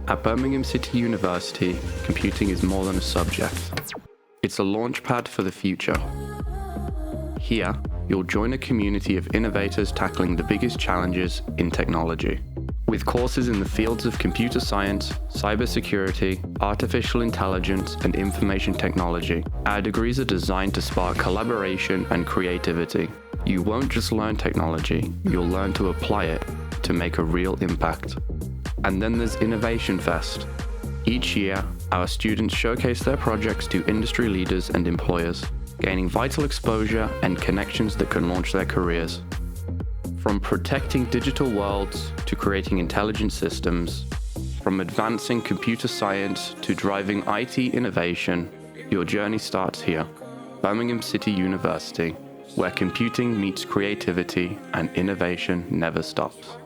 At Birmingham City University, computing is more than a subject. It's a launchpad for the future. Here, you'll join a community of innovators tackling the biggest challenges in technology. With courses in the fields of computer science, cybersecurity, artificial intelligence, and information technology, our degrees are designed to spark collaboration and creativity. You won't just learn technology, you'll learn to apply it to make a real impact. And then there's Innovation Fest. Each year, our students showcase their projects to industry leaders and employers, gaining vital exposure and connections that can launch their careers. From protecting digital worlds to creating intelligent systems, from advancing computer science to driving IT innovation, your journey starts here, Birmingham City University, where computing meets creativity and innovation never stops.